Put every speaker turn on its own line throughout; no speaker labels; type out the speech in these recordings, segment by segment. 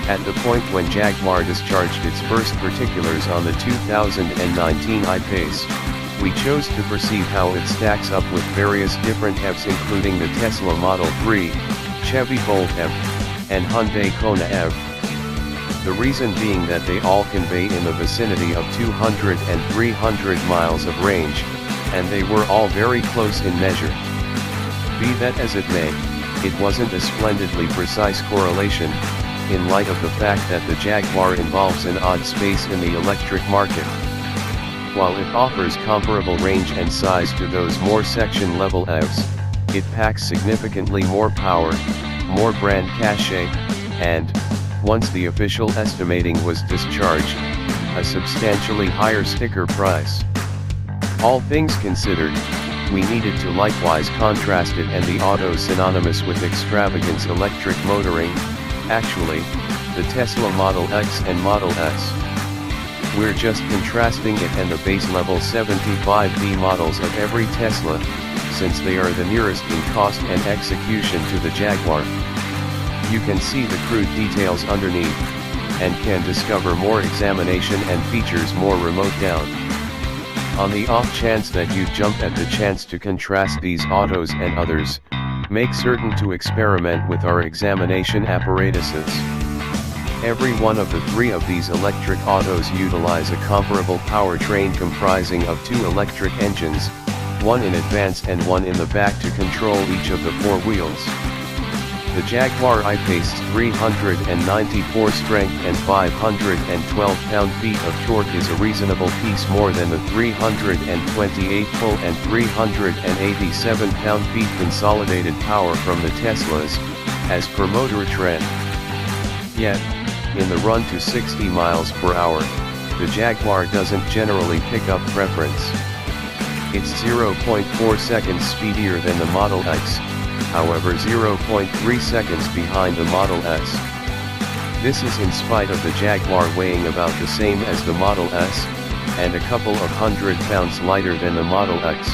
At the point when Jaguar discharged its first particulars on the 2019 I-Pace, we chose to perceive how it stacks up with various different EVs, including the Tesla Model 3, Chevy Bolt EV, and Hyundai Kona EV. The reason being that they all convey in the vicinity of 200 and 300 miles of range, and they were all very close in measure. Be that as it may, it wasn't a splendidly precise correlation, in light of the fact that the Jaguar involves an odd space in the electric market. While it offers comparable range and size to those more section-level EVs, it packs significantly more power, more brand cachet, and, once the official estimating was discharged, a substantially higher sticker price. All things considered, we needed to likewise contrast it and the auto synonymous with extravagance electric motoring, actually, the Tesla Model X and Model S. We're just contrasting it and the base level 75D models of every Tesla, since they are the nearest in cost and execution to the Jaguar. You can see the crude details underneath, and can discover more examination and features more remote down. On the off chance that you jump at the chance to contrast these autos and others, make certain to experiment with our examination apparatuses. Every one of the three of these electric autos utilize a comparable powertrain comprising of two electric engines, one in advance and one in the back to control each of the four wheels. The Jaguar I-Pace's 394 strength and 512 pound-feet of torque is a reasonable piece more than the 328 full and 387 pound-feet consolidated power from the Teslas, as per motor trend. Yet, in the run to 60 miles per hour, the Jaguar doesn't generally pick up preference. It's 0.4 seconds speedier than the Model X, however 0.3 seconds behind the Model S. This is in spite of the Jaguar weighing about the same as the Model S, and a couple of 100 pounds lighter than the Model X.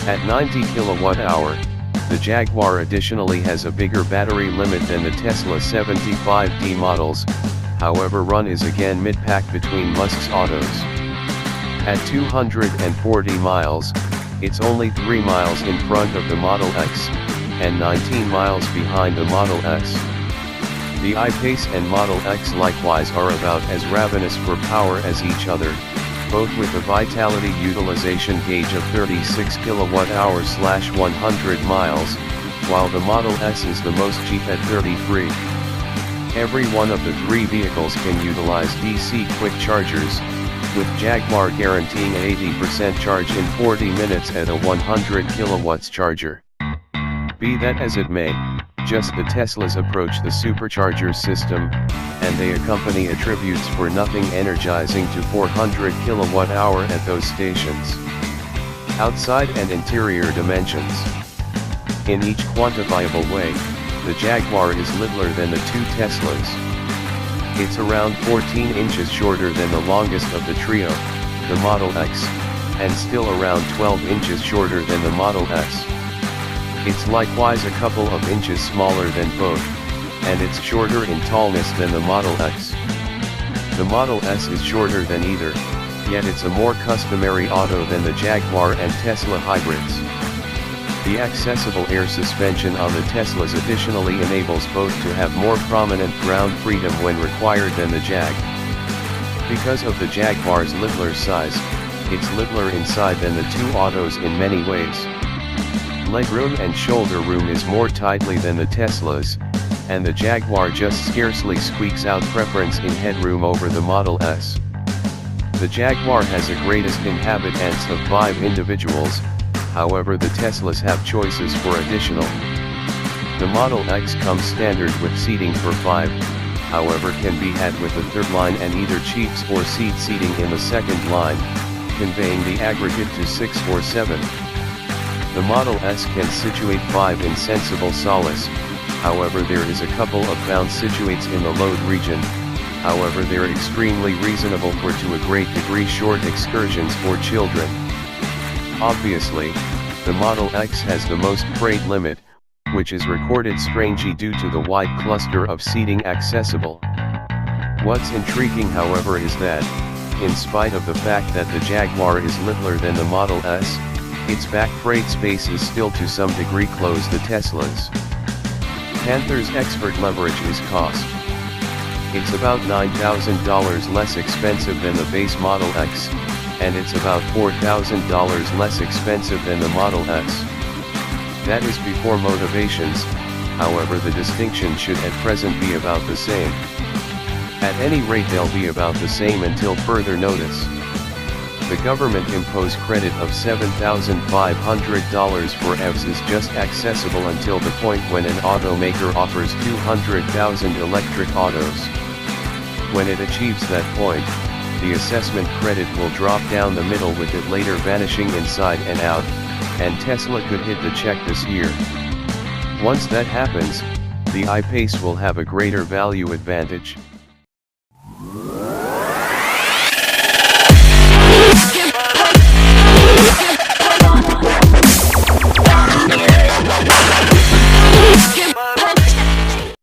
At 90 kWh, the Jaguar additionally has a bigger battery limit than the Tesla 75D models, however run is again mid-pack between Musk's autos. At 240 miles, it's only 3 miles in front of the Model X, and 19 miles behind the Model S. The I-Pace and Model X likewise are about as ravenous for power as each other, both with a vitality utilization gauge of 36 kWh/100 miles, while the Model S is the most cheap at 33. Every one of the three vehicles can utilize DC quick chargers, with Jaguar guaranteeing an 80% charge in 40 minutes at a 100 kW charger. Be that as it may, just the Teslas approach the supercharger system, and they accompany attributes for nothing energizing to 400 kWh at those stations. Outside and interior dimensions. In each quantifiable way, the Jaguar is littler than the two Teslas. It's around 14 inches shorter than the longest of the trio, the Model X, and still around 12 inches shorter than the Model S. It's likewise a couple of inches smaller than both, and it's shorter in tallness than the Model X. The Model S is shorter than either, yet it's a more customary auto than the Jaguar and Tesla hybrids. The accessible air suspension on the Teslas additionally enables both to have more prominent ground freedom when required than the Jag. Because of the Jaguar's littler size, it's littler inside than the two autos in many ways. Legroom and shoulder room is more tightly than the Teslas, and the Jaguar just scarcely squeaks out preference in headroom over the Model S. The Jaguar has a greatest inhabitants of 5 individuals, however the Teslas have choices for additional. The Model X comes standard with seating for 5, however can be had with the third line and either chiefs or seat seating in the second line, conveying the aggregate to 6 or 7. The Model S can situate 5 in sensible solace, however there is a couple of bound situates in the load region, however they're extremely reasonable for to a great degree short excursions for children. Obviously, the Model X has the most freight limit, which is recorded strangely due to the wide cluster of seating accessible. What's intriguing however is that, in spite of the fact that the Jaguar is littler than the Model S, its back freight space is still to some degree close to Tesla's. Panther's expert leverage is cost. It's about $9,000 less expensive than the base Model X, and it's about $4,000 less expensive than the Model S. That is before motivations, however the distinction should at present be about the same. At any rate they'll be about the same until further notice. The government imposed credit of $7,500 for EVs is just accessible until the point when an automaker offers 200,000 electric autos. When it achieves that point, the assessment credit will drop down the middle with it later vanishing inside and out, and Tesla could hit the check this year. Once that happens, the I-Pace will have a greater value advantage.